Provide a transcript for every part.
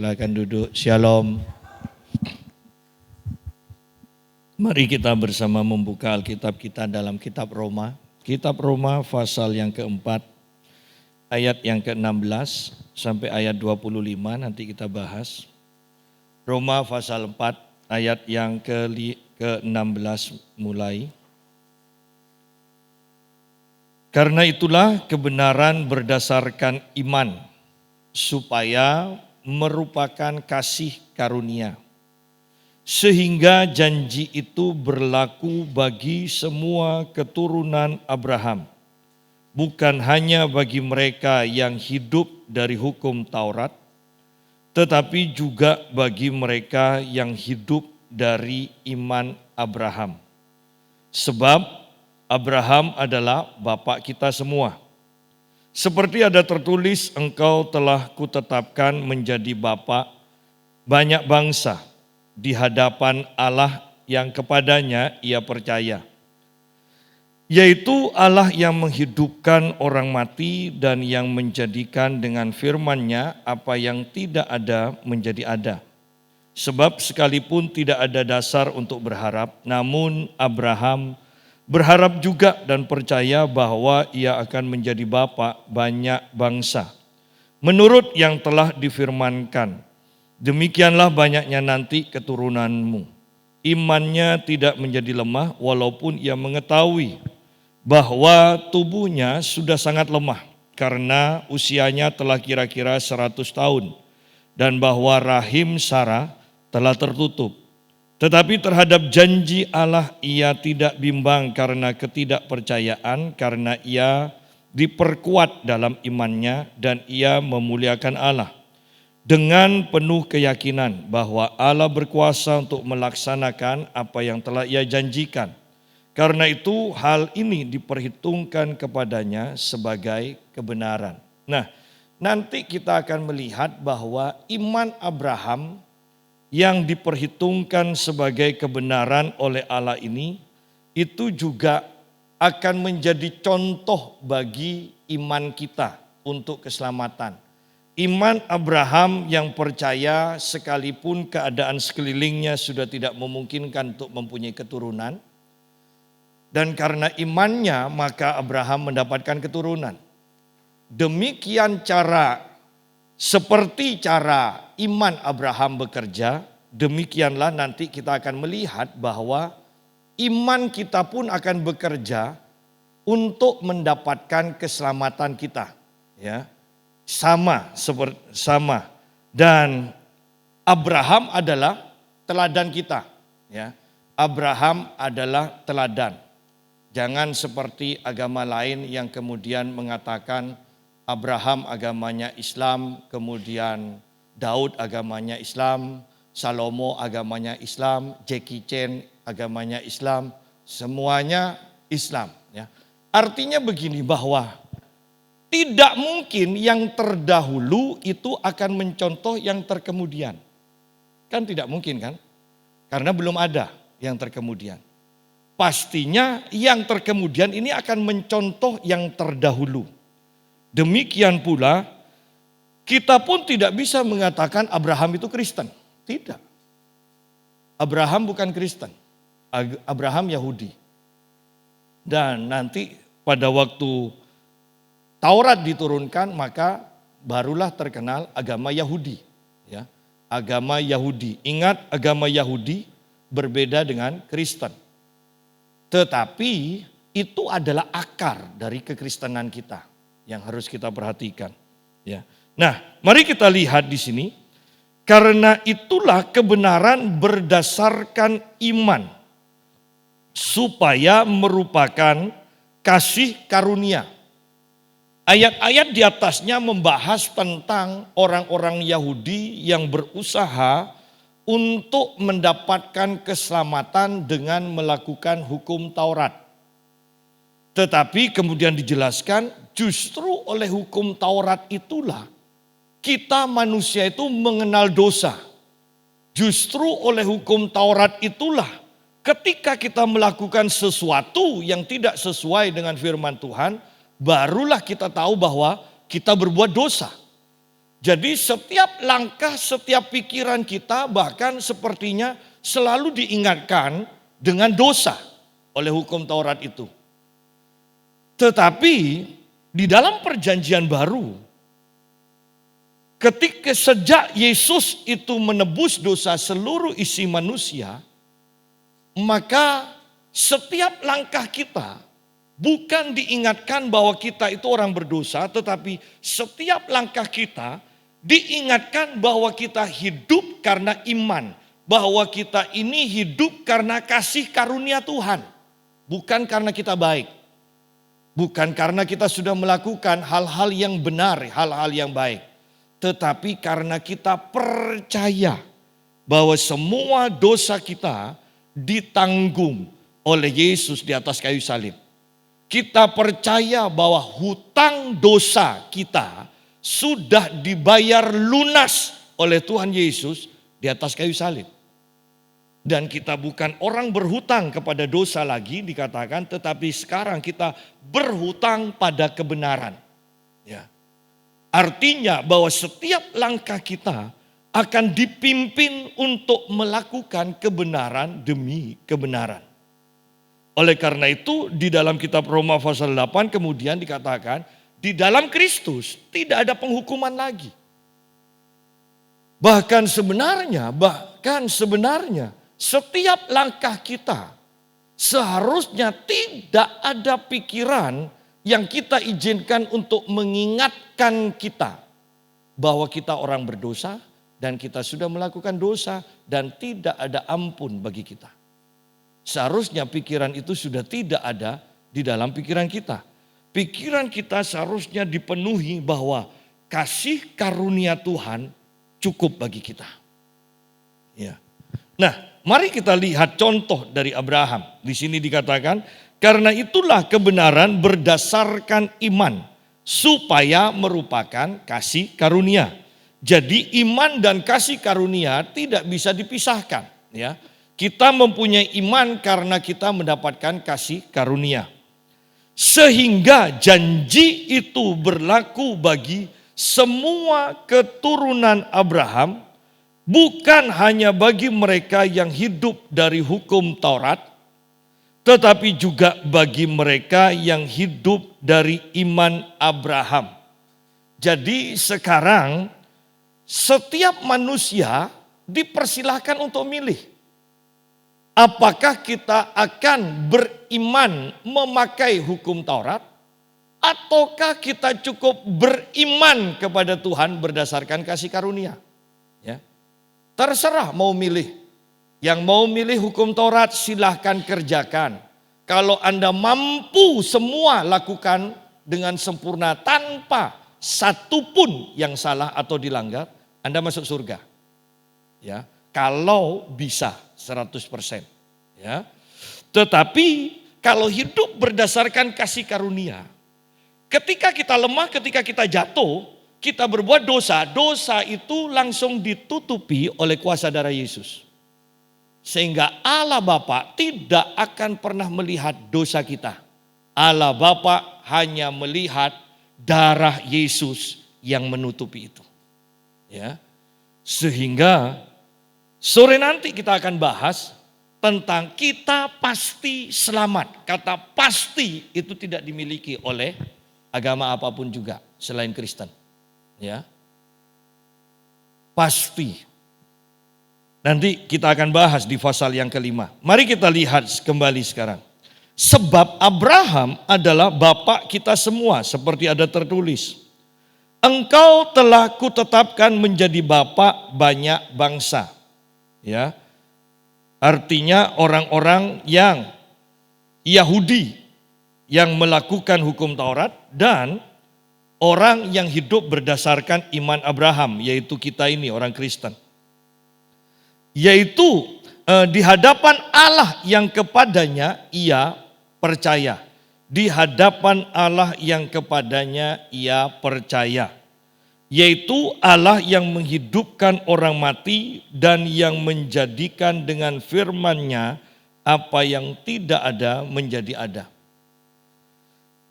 Silakan duduk. Shalom. Mari kita bersama membuka Alkitab kita dalam kitab Roma. Kitab Roma pasal yang keempat, ayat yang ke-16 sampai ayat 25 nanti kita bahas. Roma pasal 4 ayat yang ke-16 mulai. Karena itulah kebenaran berdasarkan iman, supaya merupakan kasih karunia. Sehingga janji itu berlaku bagi semua keturunan Abraham, bukan hanya bagi mereka yang hidup dari hukum Taurat, tetapi juga bagi mereka yang hidup dari iman Abraham. Sebab Abraham adalah bapa kita semua. Seperti ada tertulis, engkau telah kutetapkan menjadi bapa banyak bangsa di hadapan Allah yang kepadanya ia percaya. Yaitu Allah yang menghidupkan orang mati dan yang menjadikan dengan firman-Nya apa yang tidak ada menjadi ada. Sebab sekalipun tidak ada dasar untuk berharap, namun Abraham berharap juga dan percaya bahwa ia akan menjadi bapa banyak bangsa. Menurut yang telah difirmankan, demikianlah banyaknya nanti keturunanmu. Imannya tidak menjadi lemah walaupun ia mengetahui bahwa tubuhnya sudah sangat lemah karena usianya telah kira-kira 100 tahun dan bahwa rahim Sarah telah tertutup. Tetapi terhadap janji Allah ia tidak bimbang karena ketidakpercayaan, karena ia diperkuat dalam imannya dan ia memuliakan Allah dengan penuh keyakinan bahwa Allah berkuasa untuk melaksanakan apa yang telah ia janjikan. Karena itu hal ini diperhitungkan kepadanya sebagai kebenaran. Nah, nanti kita akan melihat bahwa iman Abraham yang diperhitungkan sebagai kebenaran oleh Allah ini, itu juga akan menjadi contoh bagi iman kita untuk keselamatan. Iman Abraham yang percaya sekalipun keadaan sekelilingnya sudah tidak memungkinkan untuk mempunyai keturunan, dan karena imannya maka Abraham mendapatkan keturunan. Demikian seperti cara iman Abraham bekerja, demikianlah nanti kita akan melihat bahwa iman kita pun akan bekerja untuk mendapatkan keselamatan kita. Ya, sama. Dan Abraham adalah teladan kita. Ya, Abraham adalah teladan. Jangan seperti agama lain yang kemudian mengatakan Abraham agamanya Islam, kemudian Daud agamanya Islam, Salomo agamanya Islam, Jackie Chan agamanya Islam, semuanya Islam. Ya. Artinya begini, bahwa tidak mungkin yang terdahulu itu akan mencontoh yang terkemudian. Kan tidak mungkin kan? Karena belum ada yang terkemudian. Pastinya yang terkemudian ini akan mencontoh yang terdahulu. Demikian pula kita pun tidak bisa mengatakan Abraham itu Kristen. Tidak. Abraham bukan Kristen. Abraham Yahudi. Dan nanti pada waktu Taurat diturunkan maka barulah terkenal agama Yahudi. Ya, agama Yahudi. Ingat, agama Yahudi berbeda dengan Kristen. Tetapi itu adalah akar dari kekristenan kita yang harus kita perhatikan. Ya. Nah, mari kita lihat di sini. Karena itulah kebenaran berdasarkan iman, supaya merupakan kasih karunia. Ayat-ayat di atasnya membahas tentang orang-orang Yahudi yang berusaha untuk mendapatkan keselamatan dengan melakukan hukum Taurat. Tetapi kemudian dijelaskan justru oleh hukum Taurat itulah kita manusia itu mengenal dosa. Justru oleh hukum Taurat itulah ketika kita melakukan sesuatu yang tidak sesuai dengan firman Tuhan, barulah kita tahu bahwa kita berbuat dosa. Jadi setiap langkah, setiap pikiran kita bahkan sepertinya selalu diingatkan dengan dosa oleh hukum Taurat itu. Tetapi di dalam perjanjian baru, ketika sejak Yesus itu menebus dosa seluruh isi manusia, maka setiap langkah kita bukan diingatkan bahwa kita itu orang berdosa, tetapi setiap langkah kita diingatkan bahwa kita hidup karena iman, bahwa kita ini hidup karena kasih karunia Tuhan, bukan karena kita baik, bukan karena kita sudah melakukan hal-hal yang benar, hal-hal yang baik, tetapi karena kita percaya bahwa semua dosa kita ditanggung oleh Yesus di atas kayu salib. Kita percaya bahwa hutang dosa kita sudah dibayar lunas oleh Tuhan Yesus di atas kayu salib. Dan kita bukan orang berhutang kepada dosa lagi dikatakan, tetapi sekarang kita berhutang pada kebenaran. Ya. Artinya bahwa setiap langkah kita akan dipimpin untuk melakukan kebenaran demi kebenaran. Oleh karena itu di dalam kitab Roma pasal 8 kemudian dikatakan, di dalam Kristus tidak ada penghukuman lagi. Bahkan sebenarnya setiap langkah kita seharusnya tidak ada pikiran yang kita izinkan untuk mengingatkan kita bahwa kita orang berdosa dan kita sudah melakukan dosa dan tidak ada ampun bagi kita. Seharusnya pikiran itu sudah tidak ada di dalam pikiran kita. Pikiran kita seharusnya dipenuhi bahwa kasih karunia Tuhan cukup bagi kita. Ya. Nah, mari kita lihat contoh dari Abraham. Di sini dikatakan, karena itulah kebenaran berdasarkan iman, supaya merupakan kasih karunia. Jadi iman dan kasih karunia tidak bisa dipisahkan. Ya. Kita mempunyai iman karena kita mendapatkan kasih karunia. Sehingga janji itu berlaku bagi semua keturunan Abraham, bukan hanya bagi mereka yang hidup dari hukum Taurat, tetapi juga bagi mereka yang hidup dari iman Abraham. Jadi sekarang setiap manusia dipersilahkan untuk milih. Apakah kita akan beriman memakai hukum Taurat, ataukah kita cukup beriman kepada Tuhan berdasarkan kasih karunia? Ya. Terserah mau milih. Yang mau milih hukum Taurat silahkan kerjakan. Kalau Anda mampu semua lakukan dengan sempurna tanpa satu pun yang salah atau dilanggar, Anda masuk surga. Ya. Kalau bisa 100%. Ya. Tetapi kalau hidup berdasarkan kasih karunia, ketika kita lemah, ketika kita jatuh, kita berbuat dosa, dosa itu langsung ditutupi oleh kuasa darah Yesus. Sehingga Allah Bapa tidak akan pernah melihat dosa kita. Allah Bapa hanya melihat darah Yesus yang menutupi itu. Ya. Sehingga sore nanti kita akan bahas tentang kita pasti selamat. Kata pasti itu tidak dimiliki oleh agama apapun juga selain Kristen. Ya. Pasti. Nanti kita akan bahas di pasal yang kelima. Mari kita lihat kembali sekarang. Sebab Abraham adalah bapak kita semua seperti ada tertulis. Engkau telah kutetapkan menjadi bapak banyak bangsa. Ya. Artinya orang-orang yang Yahudi yang melakukan hukum Taurat dan orang yang hidup berdasarkan iman Abraham, yaitu kita ini orang Kristen. Yaitu di hadapan Allah yang kepadanya ia percaya. Di hadapan Allah yang kepadanya ia percaya. Yaitu Allah yang menghidupkan orang mati dan yang menjadikan dengan firman-Nya apa yang tidak ada menjadi ada.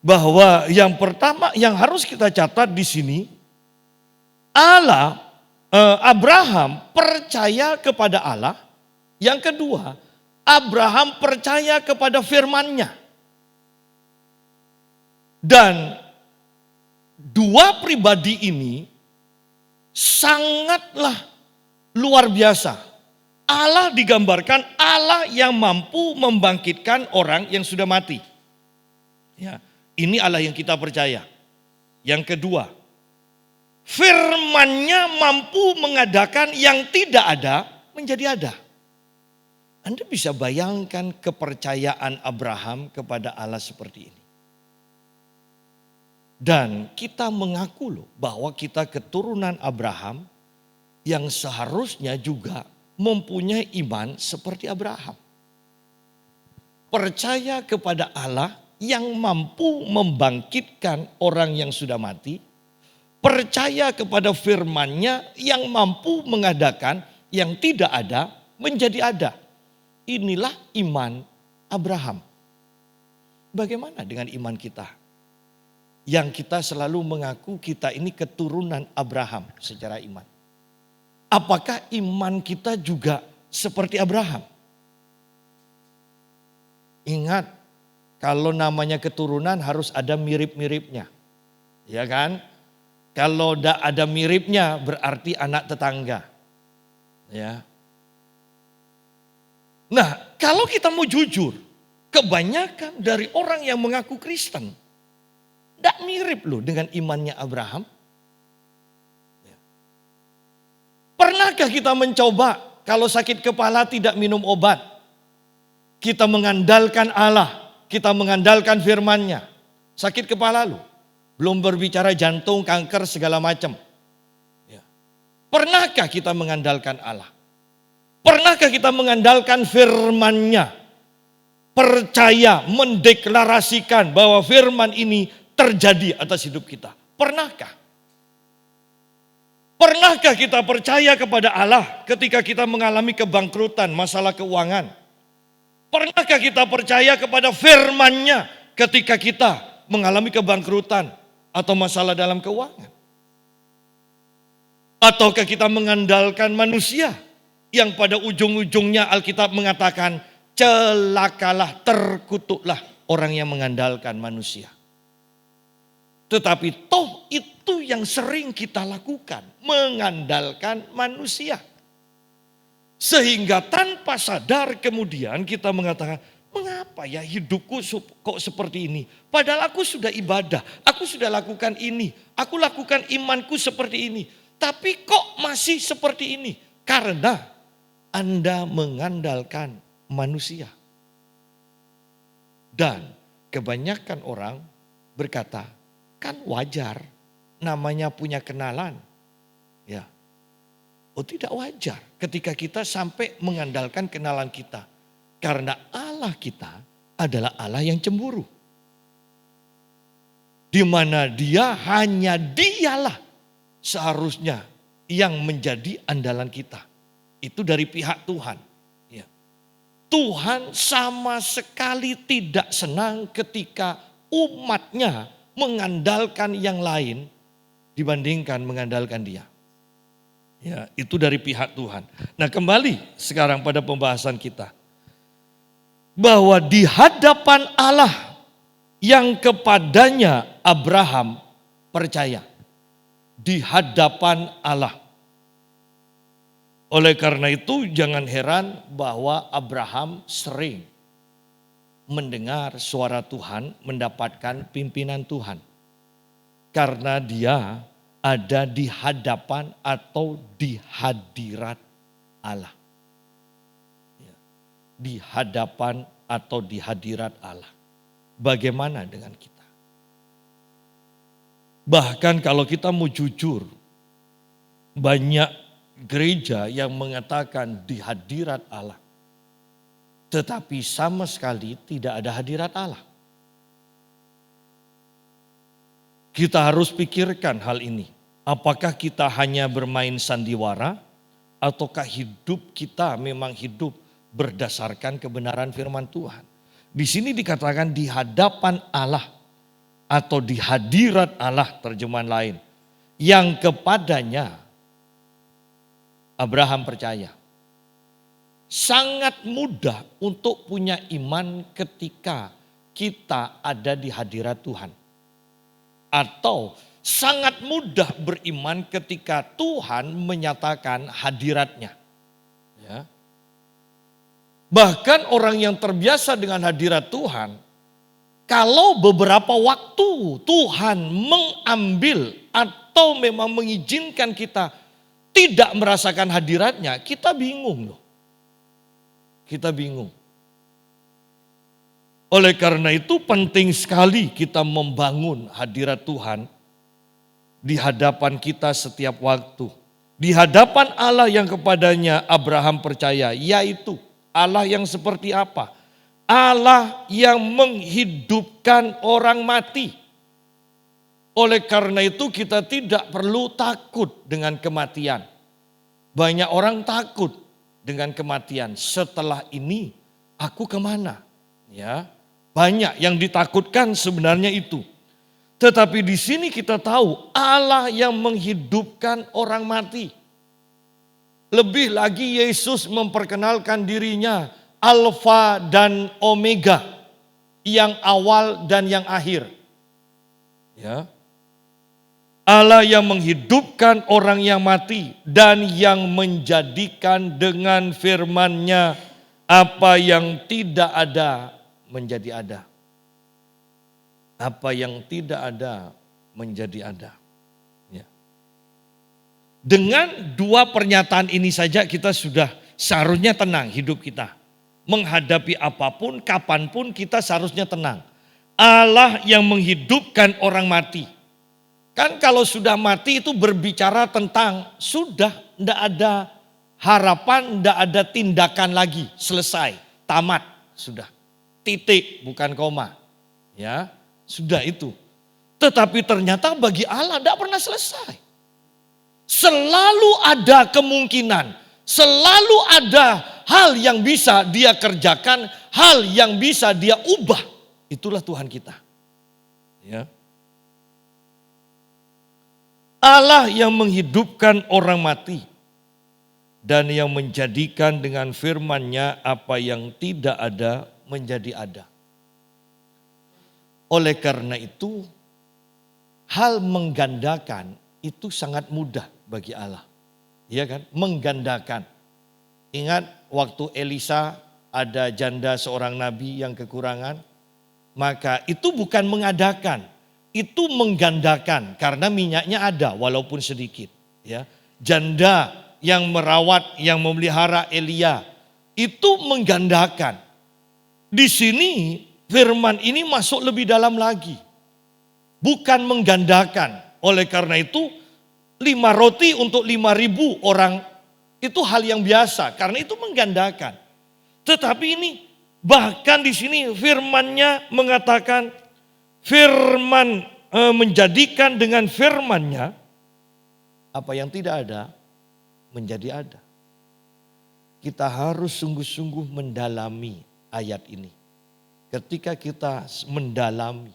Bahwa yang pertama yang harus kita catat di sini, Abraham percaya kepada Allah. Yang kedua, Abraham percaya kepada firman-Nya. Dan dua pribadi ini sangatlah luar biasa. Allah digambarkan Allah yang mampu membangkitkan orang yang sudah mati. Ya, ini Allah yang kita percaya. Yang kedua, firman-Nya mampu mengadakan yang tidak ada menjadi ada. Anda bisa bayangkan kepercayaan Abraham kepada Allah seperti ini. Dan kita mengaku loh bahwa kita keturunan Abraham yang seharusnya juga mempunyai iman seperti Abraham. Percaya kepada Allah yang mampu membangkitkan orang yang sudah mati. Percaya kepada firman-Nya yang mampu mengadakan yang tidak ada menjadi ada. Inilah iman Abraham. Bagaimana dengan iman kita? Yang kita selalu mengaku kita ini keturunan Abraham secara iman. Apakah iman kita juga seperti Abraham? Ingat, kalau namanya keturunan harus ada mirip-miripnya. Ya kan? Kalau tidak ada miripnya berarti anak tetangga. Ya. Nah, kalau kita mau jujur, kebanyakan dari orang yang mengaku Kristen tidak mirip loh dengan imannya Abraham. Ya. Pernahkah kita mencoba kalau sakit kepala tidak minum obat? Kita mengandalkan Allah, kita mengandalkan firman-Nya. Sakit kepala loh, belum berbicara jantung, kanker, segala macam. Ya. Pernahkah kita mengandalkan Allah? Pernahkah kita mengandalkan firman-Nya? Percaya, mendeklarasikan bahwa firman ini terjadi atas hidup kita. Pernahkah? Pernahkah kita percaya kepada Allah ketika kita mengalami kebangkrutan, masalah keuangan? Pernahkah kita percaya kepada firman-Nya ketika kita mengalami kebangkrutan atau masalah dalam keuangan? Ataukah kita mengandalkan manusia yang pada ujung-ujungnya Alkitab mengatakan celakalah, terkutuklah orang yang mengandalkan manusia. Tetapi toh itu yang sering kita lakukan, mengandalkan manusia. Sehingga tanpa sadar kemudian kita mengatakan, mengapa ya hidupku kok seperti ini? Padahal aku sudah ibadah, aku sudah lakukan ini, aku lakukan imanku seperti ini. Tapi kok masih seperti ini? Karena Anda mengandalkan manusia. Dan kebanyakan orang berkata, kan wajar namanya punya kenalan. Ya. Oh tidak wajar ketika kita sampai mengandalkan kenalan kita. Karena Allah kita adalah Allah yang cemburu. Di mana dialah seharusnya yang menjadi andalan kita. Itu dari pihak Tuhan. Ya. Tuhan sama sekali tidak senang ketika umatnya mengandalkan yang lain dibandingkan mengandalkan Dia. Ya, itu dari pihak Tuhan. Nah, kembali sekarang pada pembahasan kita. Bahwa di hadapan Allah yang kepadanya Abraham percaya. Di hadapan Allah. Oleh karena itu jangan heran bahwa Abraham sering mendengar suara Tuhan, mendapatkan pimpinan Tuhan. Karena dia ada di hadapan atau di hadirat Allah. Di hadapan atau di hadirat Allah. Bagaimana dengan kita? Bahkan kalau kita mau jujur, banyak gereja yang mengatakan di hadirat Allah. Tetapi sama sekali tidak ada hadirat Allah. Kita harus pikirkan hal ini. Apakah kita hanya bermain sandiwara ataukah hidup kita memang hidup berdasarkan kebenaran firman Tuhan. Di sini dikatakan di hadapan Allah atau di hadirat Allah terjemahan lain. yang kepadanya Abraham percaya. Sangat mudah untuk punya iman ketika kita ada di hadirat Tuhan. Atau sangat mudah beriman ketika Tuhan menyatakan hadiratnya. Ya. Bahkan orang yang terbiasa dengan hadirat Tuhan, kalau beberapa waktu Tuhan mengambil atau memang mengizinkan kita tidak merasakan hadiratnya, kita bingung loh. Kita bingung. Oleh karena itu penting sekali kita membangun hadirat Tuhan di hadapan kita setiap waktu. Di hadapan Allah yang kepadanya Abraham percaya, yaitu Allah yang seperti apa? Allah yang menghidupkan orang mati. Oleh karena itu kita tidak perlu takut dengan kematian. Banyak orang takut dengan kematian. Setelah ini aku kemana? Ya, banyak yang ditakutkan sebenarnya itu. Tetapi di sini kita tahu Allah yang menghidupkan orang mati. Lebih lagi Yesus memperkenalkan dirinya Alfa dan Omega, yang awal dan yang akhir. Ya. Allah yang menghidupkan orang yang mati dan yang menjadikan dengan firman-Nya apa yang tidak ada menjadi ada. Apa yang tidak ada menjadi ada. Ya. Dengan dua pernyataan ini saja kita sudah seharusnya tenang hidup kita. Menghadapi apapun, kapanpun kita seharusnya tenang. Allah yang menghidupkan orang mati. Kan kalau sudah mati itu berbicara tentang sudah tidak ada harapan, tidak ada tindakan lagi, selesai, tamat, sudah. Titik, bukan koma. Ya, sudah itu. Tetapi ternyata bagi Allah tidak pernah selesai. Selalu ada kemungkinan, selalu ada hal yang bisa dia kerjakan, hal yang bisa dia ubah. Itulah Tuhan kita. Ya. Allah yang menghidupkan orang mati dan yang menjadikan dengan firman-Nya apa yang tidak ada menjadi ada. Oleh karena itu, hal menggandakan itu sangat mudah bagi Allah. Iya kan? Menggandakan. Ingat waktu Elisa ada janda seorang nabi yang kekurangan, maka itu bukan mengadakan. Itu menggandakan karena minyaknya ada walaupun sedikit. Ya, janda yang merawat, yang memelihara Elia itu menggandakan. Di sini firman ini masuk lebih dalam lagi, bukan menggandakan. Oleh karena itu 5 roti untuk 5.000 orang itu hal yang biasa karena itu menggandakan. Tetapi ini bahkan di sini firman-Nya mengatakan firman menjadikan dengan firman-Nya apa yang tidak ada menjadi ada. Kita harus sungguh-sungguh mendalami ayat ini. Ketika kita mendalami,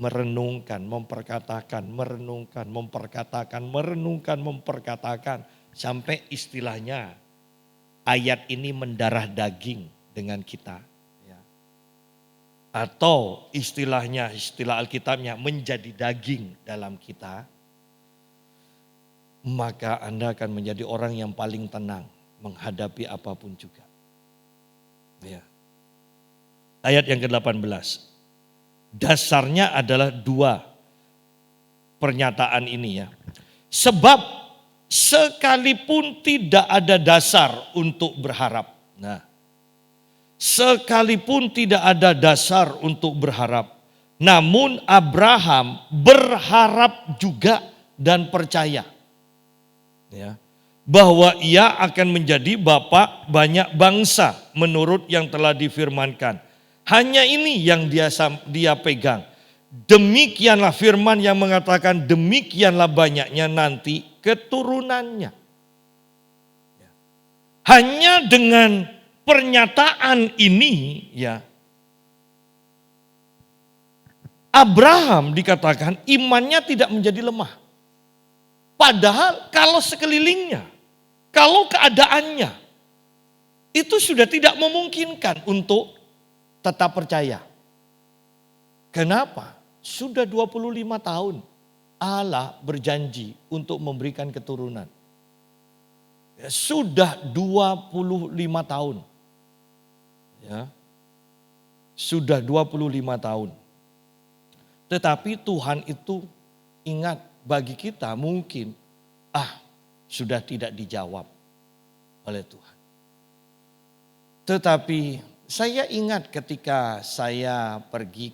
merenungkan, memperkatakan, merenungkan, memperkatakan, merenungkan, memperkatakan sampai istilahnya ayat ini mendarah daging dengan kita. Atau istilahnya, istilah Alkitabnya menjadi daging dalam kita, maka Anda akan menjadi orang yang paling tenang menghadapi apapun juga. Ya. Ayat yang ke-18. Dasarnya adalah 2 pernyataan ini ya. Sebab sekalipun tidak ada dasar untuk berharap. Nah, sekalipun tidak ada dasar untuk berharap, namun Abraham berharap juga dan percaya, ya, bahwa ia akan menjadi bapa banyak bangsa menurut yang telah difirmankan. Hanya ini yang dia pegang. Demikianlah firman yang mengatakan demikianlah banyaknya nanti keturunannya. Hanya dengan pernyataan ini ya, Abraham dikatakan imannya tidak menjadi lemah. Padahal kalau sekelilingnya, kalau keadaannya, itu sudah tidak memungkinkan untuk tetap percaya. Kenapa? Sudah 25 tahun Allah berjanji untuk memberikan keturunan. Ya, sudah 25 tahun. Ya. Sudah 25 tahun. Tetapi Tuhan itu ingat bagi kita mungkin sudah tidak dijawab oleh Tuhan. Tetapi saya ingat ketika saya pergi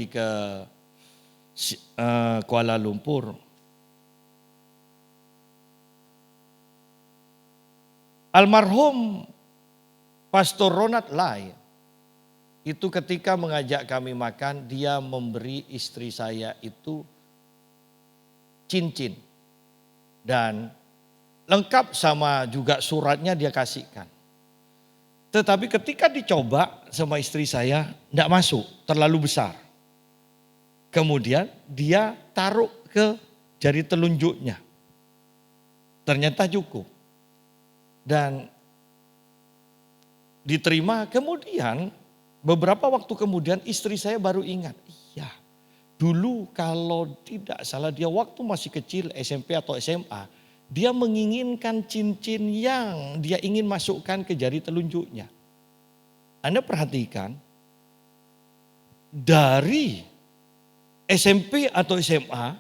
ke Kuala Lumpur. Almarhum Pastor Ronald Lai itu ketika mengajak kami makan, dia memberi istri saya itu cincin. Dan lengkap sama juga suratnya dia kasihkan. Tetapi ketika dicoba sama istri saya, tidak masuk, terlalu besar. Kemudian dia taruh ke jari telunjuknya. Ternyata cukup. Dan diterima, kemudian beberapa waktu kemudian istri saya baru ingat. Iya, dulu kalau tidak salah dia waktu masih kecil SMP atau SMA. Dia menginginkan cincin yang dia ingin masukkan ke jari telunjuknya. Anda perhatikan, dari SMP atau SMA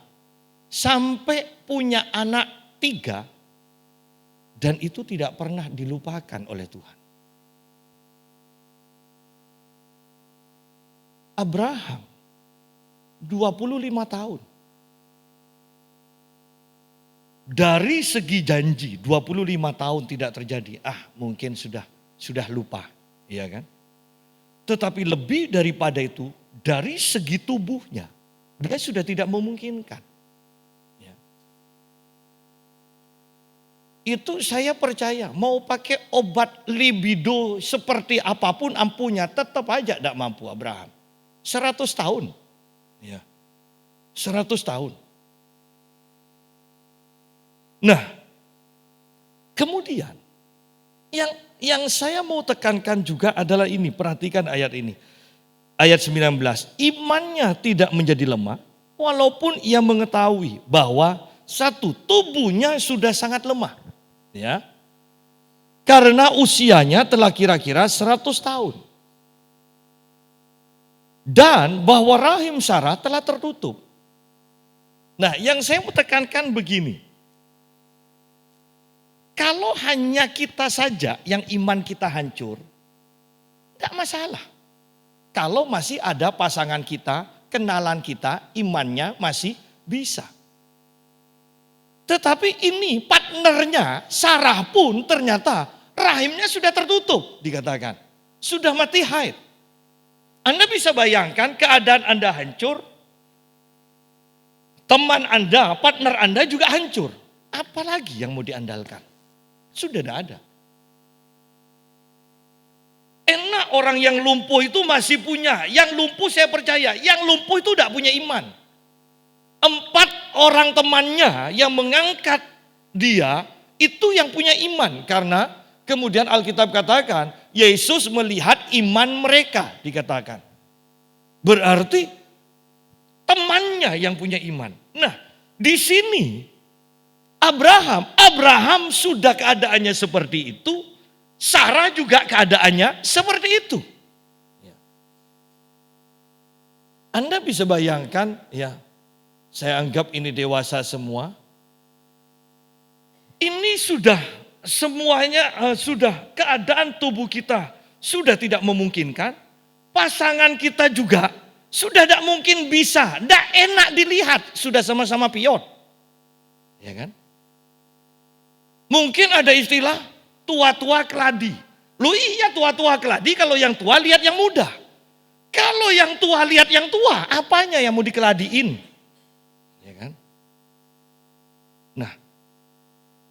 sampai punya anak 3, dan itu tidak pernah dilupakan oleh Tuhan. Abraham 25 tahun. Dari segi janji 25 tahun tidak terjadi. Mungkin sudah lupa, ya kan? Tetapi lebih daripada itu, dari segi tubuhnya dia sudah tidak memungkinkan. Ya. Itu saya percaya, mau pakai obat libido seperti apapun ampunya, tetap aja tidak mampu Abraham. 100 tahun. Ya. 100 tahun. Nah, kemudian yang saya mau tekankan juga adalah ini, perhatikan ayat ini. Ayat 19, imannya tidak menjadi lemah walaupun ia mengetahui bahwa satu, tubuhnya sudah sangat lemah. Ya. Karena usianya telah kira-kira 100 tahun. Dan bahwa rahim Sarah telah tertutup. Nah, yang saya mau tekankan begini. Kalau hanya kita saja yang iman kita hancur, tidak masalah. Kalau masih ada pasangan kita, kenalan kita, imannya masih bisa. Tetapi ini partnernya, Sarah pun ternyata rahimnya sudah tertutup dikatakan. Sudah mati haid. Anda bisa bayangkan keadaan Anda hancur, teman Anda, partner Anda juga hancur. Apalagi yang mau diandalkan? Sudah tidak ada. Enak orang yang lumpuh itu masih punya. Yang lumpuh saya percaya, yang lumpuh itu tidak punya iman. 4 orang temannya yang mengangkat dia itu yang punya iman. Karena kemudian Alkitab katakan, Yesus melihat iman mereka dikatakan. Berarti temannya yang punya iman. Nah, di sini Abraham sudah keadaannya seperti itu, Sarah juga keadaannya seperti itu. Anda bisa bayangkan, ya, saya anggap ini dewasa semua. Ini sudah semuanya, sudah keadaan tubuh kita sudah tidak memungkinkan. Pasangan kita juga sudah tidak mungkin bisa, tidak enak dilihat, sudah sama-sama piot. Ya kan? Mungkin ada istilah tua-tua keladi. Loh iya tua-tua keladi kalau yang tua lihat yang muda. Kalau yang tua lihat yang tua, apanya yang mau dikeladiin? Ya kan? Nah,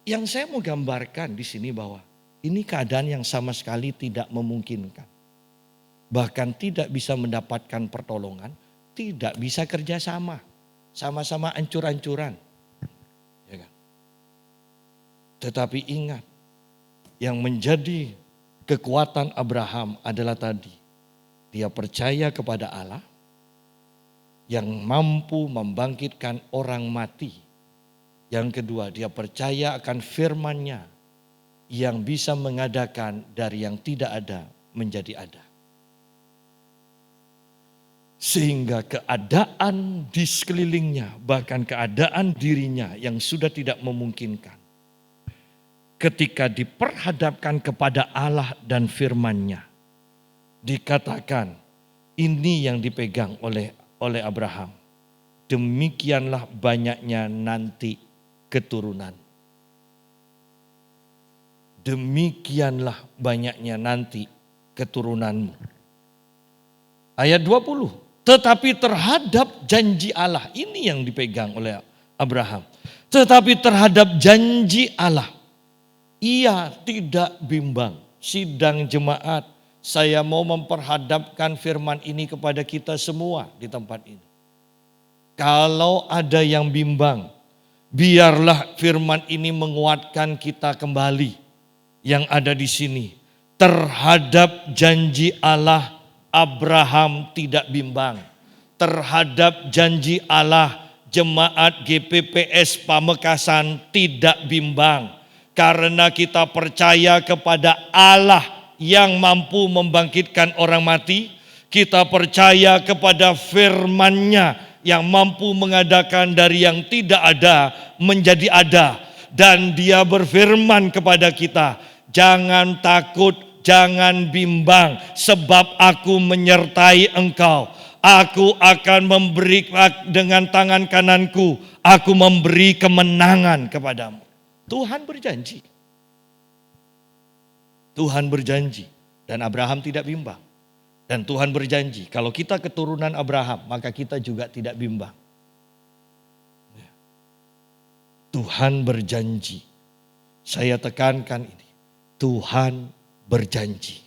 yang saya mau gambarkan di sini bahwa ini keadaan yang sama sekali tidak memungkinkan. Bahkan tidak bisa mendapatkan pertolongan, tidak bisa kerjasama. sama-sama ancur-ancuran. Ya kan? Tetapi ingat, yang menjadi kekuatan Abraham adalah tadi, dia percaya kepada Allah yang mampu membangkitkan orang mati. Yang kedua, dia percaya akan firman-Nya yang bisa mengadakan dari yang tidak ada menjadi ada. Sehingga keadaan di sekelilingnya, bahkan keadaan dirinya yang sudah tidak memungkinkan, ketika diperhadapkan kepada Allah dan firman-Nya, dikatakan ini yang dipegang oleh Abraham. Demikianlah banyaknya nanti keturunan. Demikianlah banyaknya nanti keturunanmu. Ayat 20. Tetapi terhadap janji Allah, ini yang dipegang oleh Abraham. Tetapi terhadap janji Allah, ia tidak bimbang. Sidang jemaat, saya mau memperhadapkan firman ini kepada kita semua di tempat ini. Kalau ada yang bimbang, biarlah firman ini menguatkan kita kembali. Yang ada di sini, terhadap janji Allah, Abraham tidak bimbang. Terhadap janji Allah, jemaat GPPS Pamekasan tidak bimbang. Karena kita percaya kepada Allah yang mampu membangkitkan orang mati. Kita percaya kepada firman-Nya yang mampu mengadakan dari yang tidak ada menjadi ada. Dan Dia berfirman kepada kita, jangan takut, jangan bimbang, sebab aku menyertai engkau. Aku akan memberi dengan tangan kananku, aku memberi kemenangan kepadamu. Tuhan berjanji. Tuhan berjanji dan Abraham tidak bimbang. Dan Tuhan berjanji, kalau kita keturunan Abraham, maka kita juga tidak bimbang. Tuhan berjanji. Saya tekankan ini. Tuhan berjanji.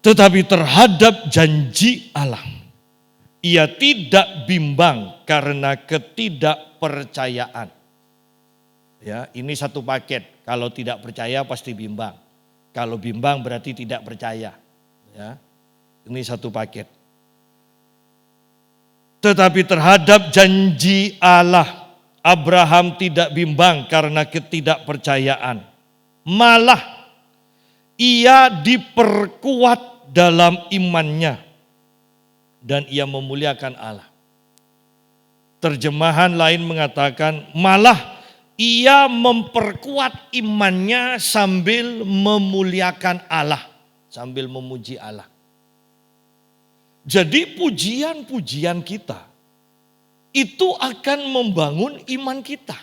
Tetapi terhadap janji Allah, ia tidak bimbang karena ketidakpercayaan. Ya, ini satu paket. Kalau tidak percaya pasti bimbang. Kalau bimbang berarti tidak percaya. Ya, ini satu paket. Tetapi terhadap janji Allah, Abraham tidak bimbang karena ketidakpercayaan. Malah ia diperkuat dalam imannya dan ia memuliakan Allah. Terjemahan lain mengatakan malah ia memperkuat imannya sambil memuliakan Allah, sambil memuji Allah. Jadi pujian-pujian kita itu akan membangun iman kita.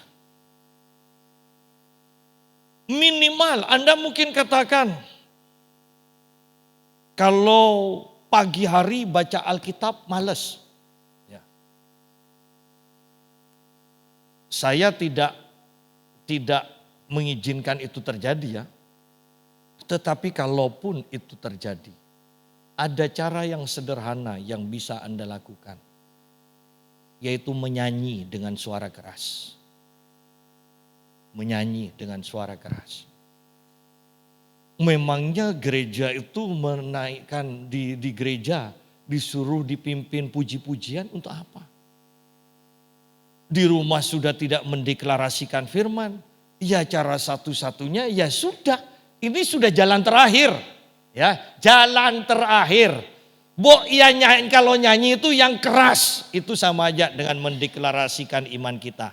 Minimal Anda mungkin katakan, kalau pagi hari baca Alkitab males. Ya. Saya tidak mengizinkan itu terjadi ya. Tetapi kalaupun itu terjadi, ada cara yang sederhana yang bisa Anda lakukan. Yaitu menyanyi dengan suara keras. Menyanyi dengan suara keras. Memangnya gereja itu menaikkan di gereja disuruh dipimpin puji-pujian untuk apa? Di rumah sudah tidak mendeklarasikan firman. Ya cara satu-satunya ya sudah. Ini sudah jalan terakhir. Ya, jalan terakhir. Kalau nyanyi itu yang keras. Itu sama aja dengan mendeklarasikan iman kita.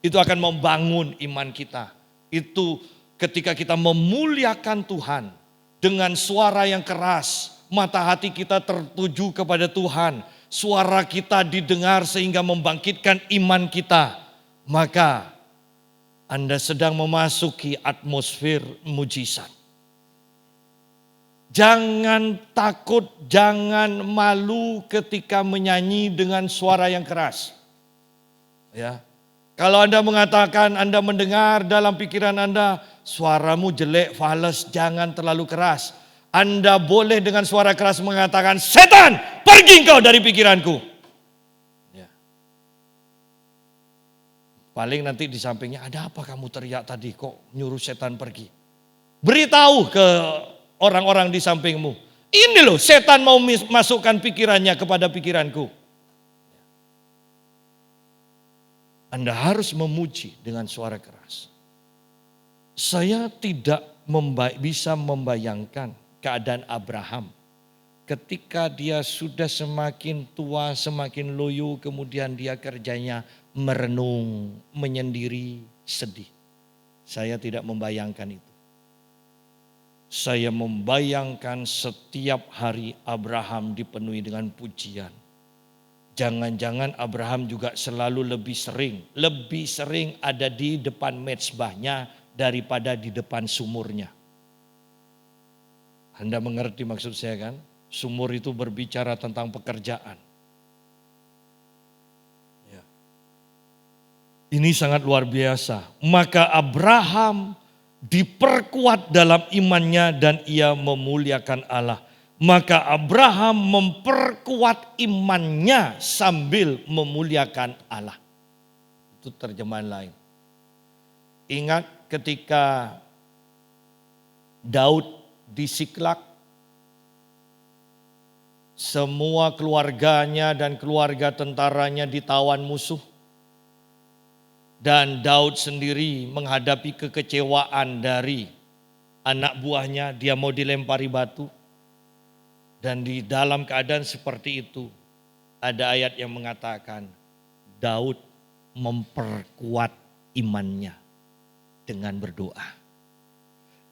Itu akan membangun iman kita. Itu ketika kita memuliakan Tuhan dengan suara yang keras, mata hati kita tertuju kepada Tuhan, suara kita didengar sehingga membangkitkan iman kita, maka Anda sedang memasuki atmosfer mujizat. Jangan takut, jangan malu ketika menyanyi dengan suara yang keras. Ya. Kalau Anda mengatakan, Anda mendengar dalam pikiran Anda, suaramu jelek, fales, jangan terlalu keras. Anda boleh dengan suara keras mengatakan, setan, pergi engkau dari pikiranku. Paling nanti di sampingnya, ada apa kamu teriak tadi kok nyuruh setan pergi. Beritahu ke orang-orang di sampingmu. Ini loh setan mau masukkan pikirannya kepada pikiranku. Anda harus memuji dengan suara keras. Saya tidak bisa membayangkan keadaan Abraham. Ketika dia sudah semakin tua, semakin loyo, kemudian dia kerjanya merenung, menyendiri, sedih. Saya tidak membayangkan itu. Saya membayangkan setiap hari Abraham dipenuhi dengan pujian. Jangan-jangan Abraham juga selalu lebih sering ada di depan mezbahnya daripada di depan sumurnya. Anda mengerti maksud saya kan? Sumur itu berbicara tentang pekerjaan. Ya. Ini sangat luar biasa. Maka Abraham diperkuat dalam imannya dan ia memuliakan Allah. Maka Abraham memperkuat imannya sambil memuliakan Allah. Itu terjemahan lain. Ingat ketika Daud di Siklak, semua keluarganya dan keluarga tentaranya ditawan musuh. Dan Daud sendiri menghadapi kekecewaan dari anak buahnya, dia mau dilempari batu. Dan di dalam keadaan seperti itu, ada ayat yang mengatakan Daud memperkuat imannya dengan berdoa.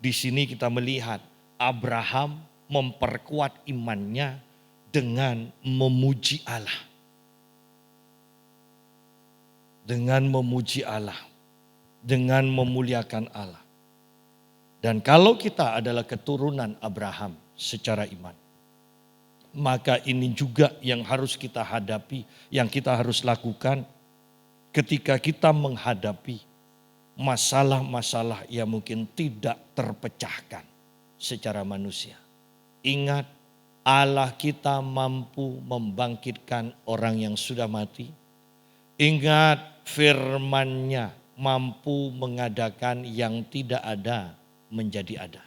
Di sini kita melihat Abraham memperkuat imannya dengan memuji Allah. Dengan memuji Allah, dengan memuliakan Allah. Dan kalau kita adalah keturunan Abraham secara iman, maka ini juga yang harus kita hadapi, yang kita harus lakukan ketika kita menghadapi masalah-masalah yang mungkin tidak terpecahkan secara manusia. Ingat, Allah kita mampu membangkitkan orang yang sudah mati. Ingat, firman-Nya mampu mengadakan yang tidak ada menjadi ada.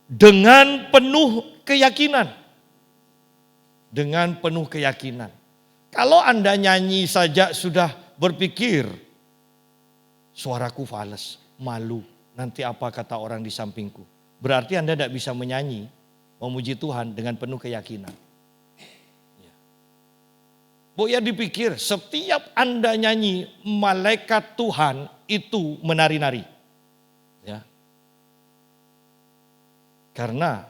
Dengan penuh keyakinan. Dengan penuh keyakinan. Kalau Anda nyanyi saja sudah berpikir, suaraku fales, malu, nanti apa kata orang di sampingku. Berarti Anda tidak bisa menyanyi, memuji Tuhan dengan penuh keyakinan. Boya dipikir setiap Anda nyanyi, malaikat Tuhan itu menari-nari. Ya. Karena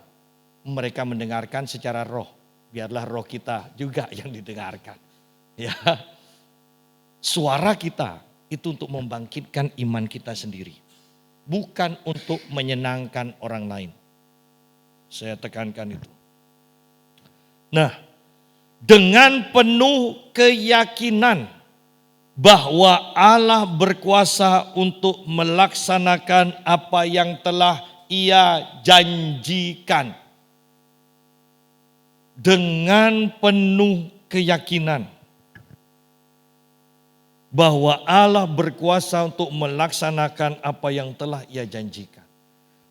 mereka mendengarkan secara roh. Biarlah roh kita juga yang didengarkan. Ya. Suara kita itu untuk membangkitkan iman kita sendiri. Bukan untuk menyenangkan orang lain. Saya tekankan itu. Nah, dengan penuh keyakinan bahwa Allah berkuasa untuk melaksanakan apa yang telah Ia janjikan. Dengan penuh keyakinan bahwa Allah berkuasa untuk melaksanakan apa yang telah Ia janjikan.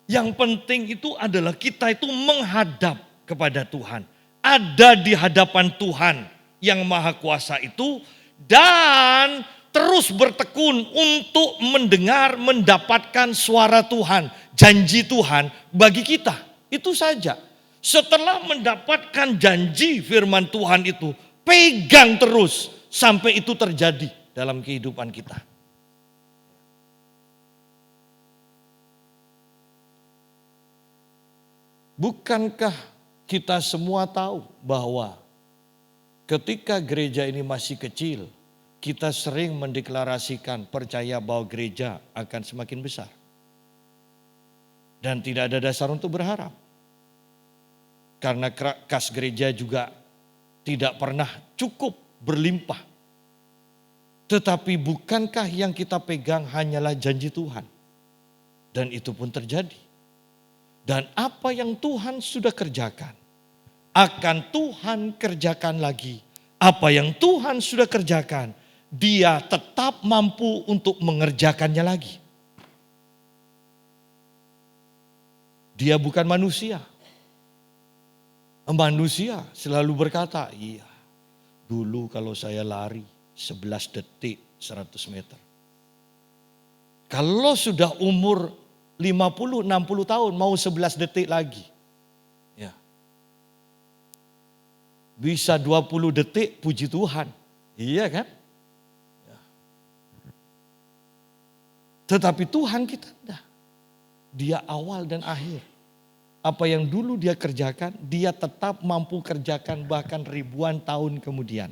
Yang penting itu adalah kita itu menghadap kepada Tuhan. Ada di hadapan Tuhan yang Maha Kuasa itu dan terus bertekun untuk mendengar, mendapatkan suara Tuhan, janji Tuhan bagi kita. Itu saja. Setelah mendapatkan janji firman Tuhan itu, pegang terus sampai itu terjadi dalam kehidupan kita. Bukankah kita semua tahu bahwa ketika gereja ini masih kecil, kita sering mendeklarasikan percaya bahwa gereja akan semakin besar. Dan tidak ada dasar untuk berharap. Karena kas gereja juga tidak pernah cukup berlimpah. Tetapi bukankah yang kita pegang hanyalah janji Tuhan? Dan itu pun terjadi. Dan apa yang Tuhan sudah kerjakan, akan Tuhan kerjakan lagi, Apa yang Tuhan sudah kerjakan, dia tetap mampu untuk mengerjakannya lagi. Dia bukan manusia. Manusia selalu berkata, iya dulu kalau saya lari 11 detik 100 meter. Kalau sudah umur 50-60 tahun mau 11 detik lagi. Ya. Bisa 20 detik, puji Tuhan. Iya kan? Ya. Tetapi Tuhan kita enggak. Dia awal dan akhir. Apa yang dulu dia kerjakan, dia tetap mampu kerjakan bahkan ribuan tahun kemudian.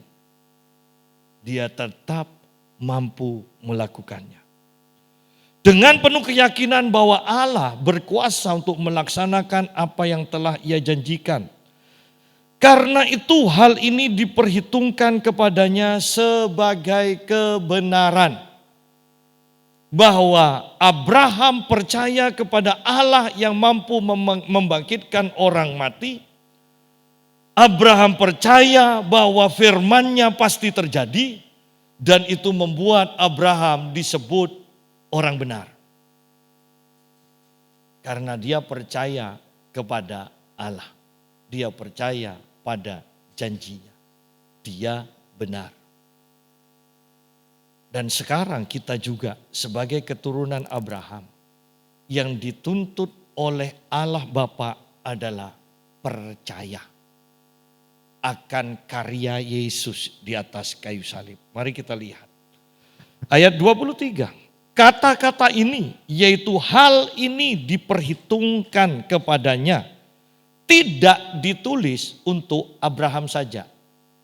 Dia tetap mampu melakukannya. Dengan penuh keyakinan bahwa Allah berkuasa untuk melaksanakan apa yang telah ia janjikan. Karena itu hal ini diperhitungkan kepadanya sebagai kebenaran. Bahwa Abraham percaya kepada Allah yang mampu membangkitkan orang mati. Abraham percaya bahwa firman-Nya pasti terjadi. Dan itu membuat Abraham disebut orang benar. Karena dia percaya kepada Allah. Dia percaya pada janjinya. Dia benar. Dan sekarang kita juga sebagai keturunan Abraham yang dituntut oleh Allah Bapa adalah percaya akan karya Yesus di atas kayu salib. Mari kita lihat. Ayat 23. Kata-kata ini yaitu hal ini diperhitungkan kepadanya. Tidak ditulis untuk Abraham saja.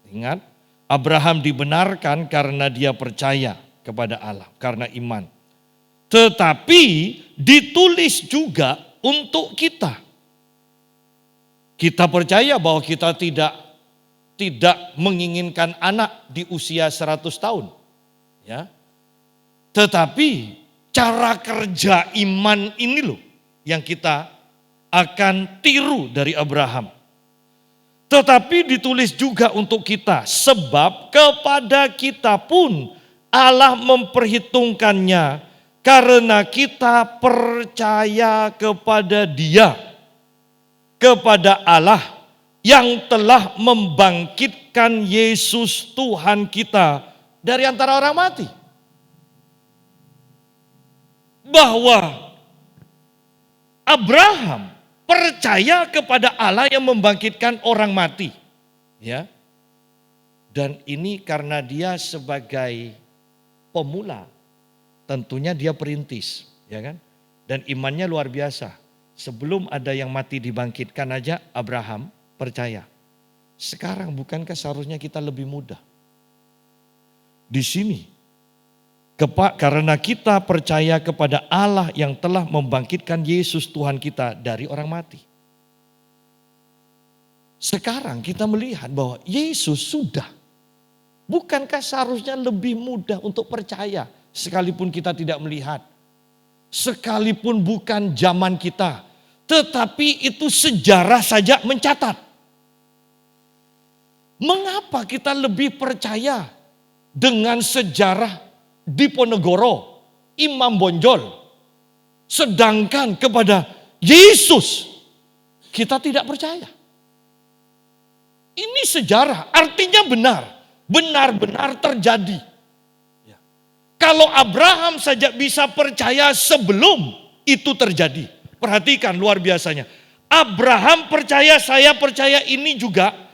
Ingat, Abraham dibenarkan karena dia percaya kepada Allah, karena iman. Tetapi ditulis juga untuk kita. Kita percaya bahwa kita tidak menginginkan anak di usia 100 tahun. Ya. Tetapi cara kerja iman ini loh yang kita akan tiru dari Abraham. Tetapi ditulis juga untuk kita, sebab kepada kita pun Allah memperhitungkannya karena kita percaya kepada Dia, kepada Allah yang telah membangkitkan Yesus Tuhan kita dari antara orang mati. Bahwa Abraham percaya kepada Allah yang membangkitkan orang mati. Ya. Dan ini karena dia sebagai pemula, tentunya dia perintis, ya kan? Dan imannya luar biasa. Sebelum ada yang mati dibangkitkan aja Abraham percaya. Sekarang bukankah seharusnya kita lebih mudah? Di sini karena kita percaya kepada Allah yang telah membangkitkan Yesus Tuhan kita dari orang mati. Sekarang kita melihat bahwa Yesus sudah. Bukankah seharusnya lebih mudah untuk percaya sekalipun kita tidak melihat. Sekalipun bukan zaman kita. Tetapi itu sejarah saja mencatat. Mengapa kita lebih percaya dengan sejarah Diponegoro, Imam Bonjol. Sedangkan kepada Yesus kita tidak percaya. Ini sejarah, artinya benar. Benar-benar terjadi. Kalau Abraham saja bisa percaya sebelum itu terjadi. Perhatikan luar biasanya. Abraham percaya, saya percaya ini juga.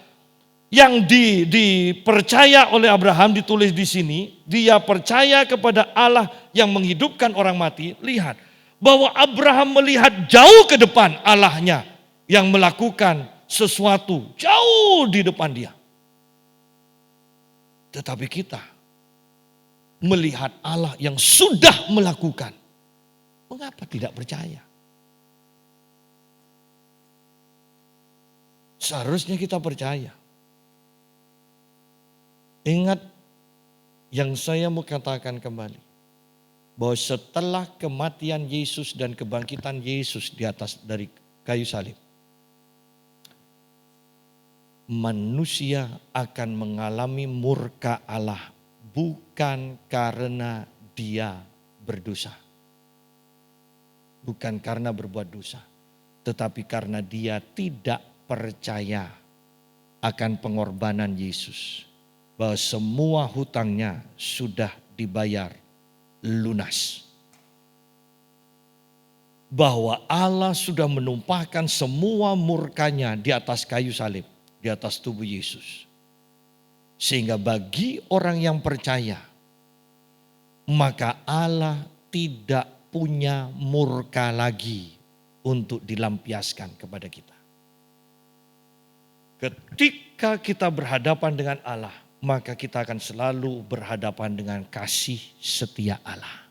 Yang dipercaya oleh Abraham ditulis di sini, dia percaya kepada Allah yang menghidupkan orang mati. Lihat bahwa Abraham melihat jauh ke depan Allahnya yang melakukan sesuatu jauh di depan dia. Tetapi kita melihat Allah yang sudah melakukan. Mengapa tidak percaya? Seharusnya kita percaya. Ingat yang saya mau katakan kembali. Bahwa setelah kematian Yesus dan kebangkitan Yesus di atas dari kayu salib. manusia akan mengalami murka Allah bukan karena dia berdosa. Bukan karena berbuat dosa, tetapi karena dia tidak percaya akan pengorbanan Yesus. Bahwa semua hutangnya sudah dibayar lunas. Bahwa Allah sudah menumpahkan semua murkanya di atas kayu salib, di atas tubuh Yesus. Sehingga bagi orang yang percaya, maka Allah tidak punya murka lagi untuk dilampiaskan kepada kita. Ketika kita berhadapan dengan Allah, maka kita akan selalu berhadapan dengan kasih setia Allah.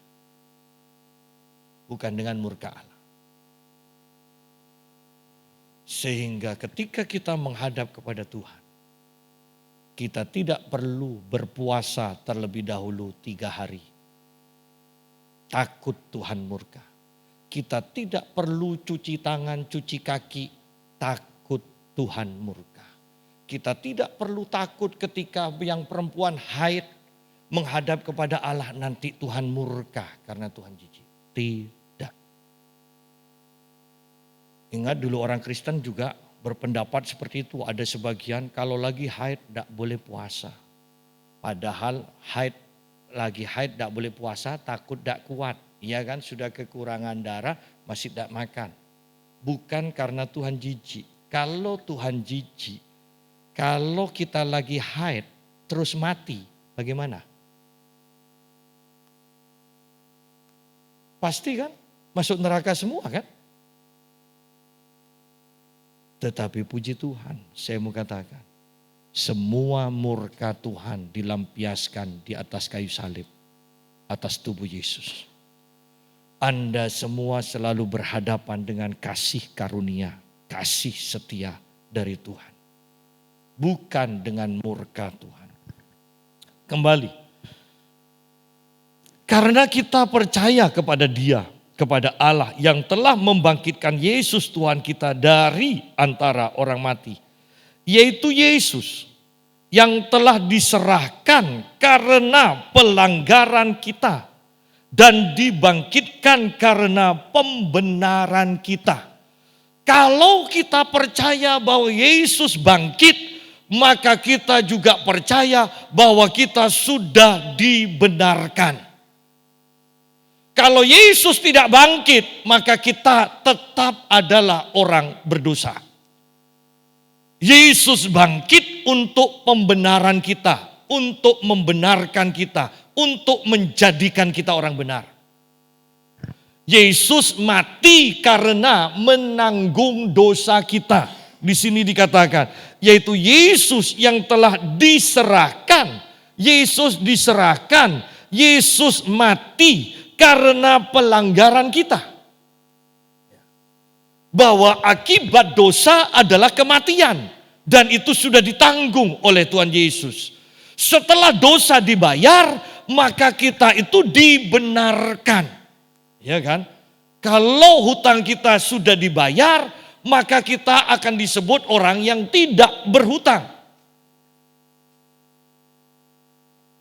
Bukan dengan murka Allah. Sehingga ketika kita menghadap kepada Tuhan, kita tidak perlu berpuasa terlebih dahulu 3 hari. Takut Tuhan murka. Kita tidak perlu cuci tangan, cuci kaki, takut Tuhan murka. Kita tidak perlu takut ketika yang perempuan haid menghadap kepada Allah nanti Tuhan murka karena Tuhan jijik. Tidak. Ingat dulu orang Kristen juga berpendapat seperti itu. Ada sebagian kalau lagi haid tidak boleh puasa. Padahal lagi haid tidak boleh puasa takut tidak kuat. Iya kan sudah kekurangan darah masih tidak makan. Bukan karena Tuhan jijik. Kalau Tuhan jijik, kalau kita lagi haid terus mati bagaimana? Pasti kan masuk neraka semua kan? Tetapi puji Tuhan, saya mau katakan, semua murka Tuhan dilampiaskan di atas kayu salib, atas tubuh Yesus. Anda semua selalu berhadapan dengan kasih karunia, kasih setia dari Tuhan. Bukan dengan murka Tuhan. Kembali, karena kita percaya kepada Dia, kepada Allah yang telah membangkitkan Yesus Tuhan kita dari antara orang mati. Yaitu Yesus yang telah diserahkan karena pelanggaran kita dan dibangkitkan karena pembenaran kita. Kalau kita percaya bahwa Yesus bangkit, maka kita juga percaya bahwa kita sudah dibenarkan. Kalau Yesus tidak bangkit, maka kita tetap adalah orang berdosa. Yesus bangkit untuk pembenaran kita, untuk membenarkan kita, untuk menjadikan kita orang benar. Yesus mati karena menanggung dosa kita. Di sini dikatakan, yaitu Yesus yang telah diserahkan. Yesus diserahkan, Yesus mati karena pelanggaran kita. Bahwa akibat dosa adalah kematian. Dan itu sudah ditanggung oleh Tuhan Yesus. Setelah dosa dibayar, maka kita itu dibenarkan. Ya kan? Kalau hutang kita sudah dibayar, maka kita akan disebut orang yang tidak berhutang.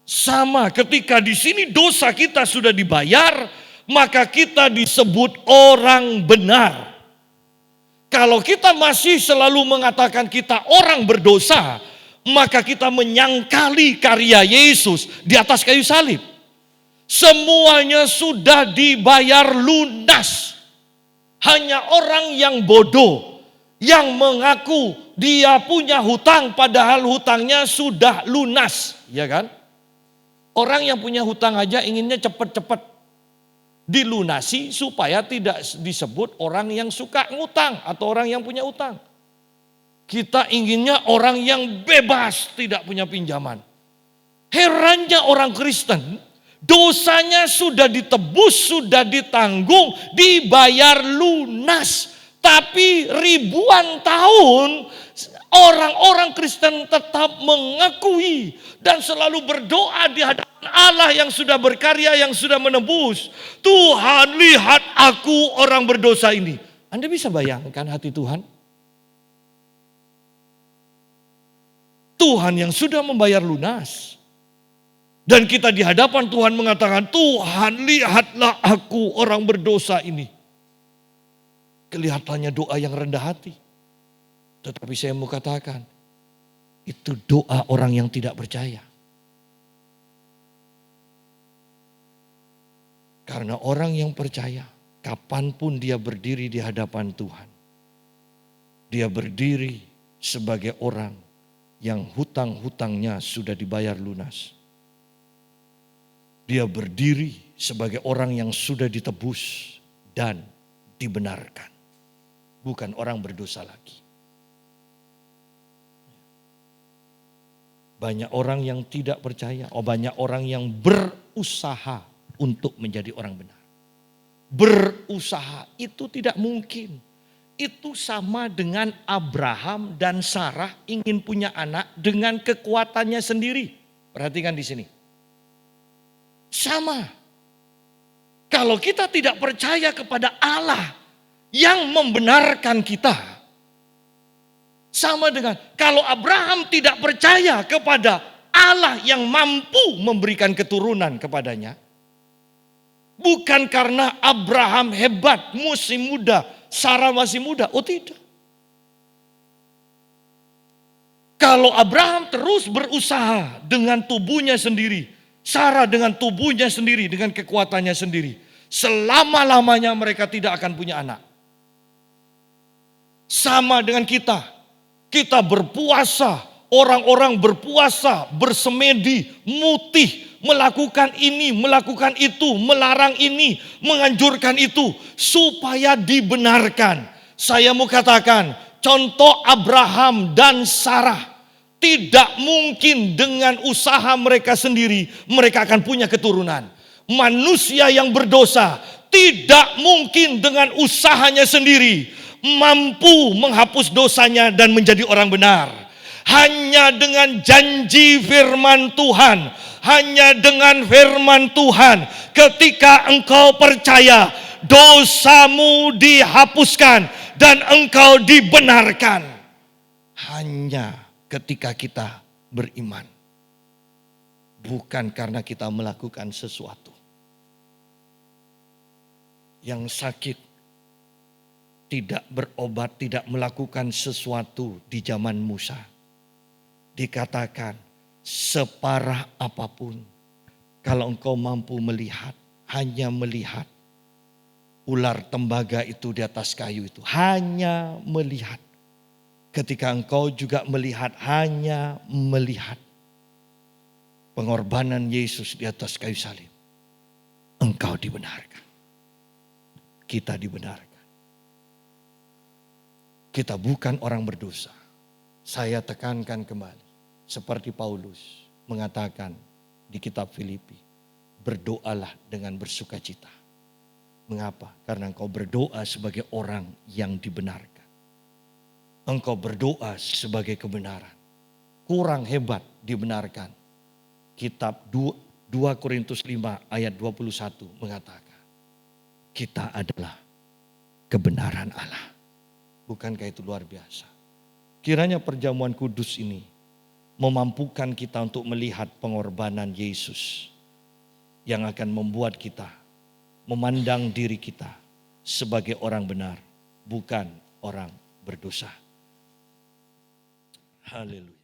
Sama ketika di sini dosa kita sudah dibayar, maka kita disebut orang benar. Kalau kita masih selalu mengatakan kita orang berdosa, maka kita menyangkali karya Yesus di atas kayu salib. Semuanya sudah dibayar lunas. Hanya orang yang bodoh yang mengaku dia punya hutang padahal hutangnya sudah lunas, ya kan? Orang yang punya hutang aja inginnya cepat-cepat dilunasi supaya tidak disebut orang yang suka ngutang atau orang yang punya utang. Kita inginnya orang yang bebas tidak punya pinjaman. Herannya orang Kristen, dosanya sudah ditebus, sudah ditanggung, dibayar lunas. Tapi ribuan tahun orang-orang Kristen tetap mengakui dan selalu berdoa di hadapan Allah yang sudah berkarya, yang sudah menebus. Tuhan, lihat aku orang berdosa ini. Anda bisa bayangkan hati Tuhan? Tuhan yang sudah membayar lunas. Dan kita di hadapan Tuhan mengatakan, Tuhan lihatlah aku orang berdosa ini. Kelihatannya doa yang rendah hati. Tetapi saya mau katakan, itu doa orang yang tidak percaya. Karena orang yang percaya, kapanpun dia berdiri di hadapan Tuhan, dia berdiri sebagai orang yang hutang-hutangnya sudah dibayar lunas. Dia berdiri sebagai orang yang sudah ditebus dan dibenarkan. Bukan orang berdosa lagi. Banyak orang yang tidak percaya, banyak orang yang berusaha untuk menjadi orang benar. Berusaha itu tidak mungkin. Itu sama dengan Abraham dan Sarah ingin punya anak dengan kekuatannya sendiri. Perhatikan di sini. Sama. Kalau kita tidak percaya kepada Allah yang membenarkan kita. Sama dengan kalau Abraham tidak percaya kepada Allah yang mampu memberikan keturunan kepadanya. Bukan karena Abraham hebat, masih muda, Sarah masih muda. Oh tidak. Kalau Abraham terus berusaha dengan tubuhnya sendiri, Sarah dengan tubuhnya sendiri, dengan kekuatannya sendiri, selama-lamanya mereka tidak akan punya anak. Sama dengan kita. Kita berpuasa, orang-orang berpuasa, bersemedi, mutih, melakukan ini, melakukan itu, melarang ini, menganjurkan itu, supaya dibenarkan. Saya mau katakan, contoh Abraham dan Sarah, tidak mungkin dengan usaha mereka sendiri, mereka akan punya keturunan. Manusia yang berdosa, tidak mungkin dengan usahanya sendiri, mampu menghapus dosanya dan menjadi orang benar. Hanya dengan janji firman Tuhan, hanya dengan firman Tuhan, ketika engkau percaya, dosamu dihapuskan dan engkau dibenarkan. Hanya ketika kita beriman, bukan karena kita melakukan sesuatu. Yang sakit tidak berobat, tidak melakukan sesuatu di zaman Musa. Dikatakan separah apapun, kalau engkau mampu melihat, hanya melihat ular tembaga itu di atas kayu itu, hanya melihat. Ketika engkau juga melihat, hanya melihat pengorbanan Yesus di atas kayu salib, engkau dibenarkan. Kita dibenarkan. Kita bukan orang berdosa. Saya tekankan kembali. Seperti Paulus mengatakan di kitab Filipi. Berdoalah dengan bersuka cita. Mengapa? Karena engkau berdoa sebagai orang yang dibenarkan. Engkau berdoa sebagai kebenaran. Kurang hebat dibenarkan. Kitab 2 Korintus 5 ayat 21 mengatakan. Kita adalah kebenaran Allah. Bukankah itu luar biasa? Kiranya perjamuan kudus ini memampukan kita untuk melihat pengorbanan Yesus yang akan membuat kita memandang diri kita sebagai orang benar, bukan orang berdosa. Haleluya.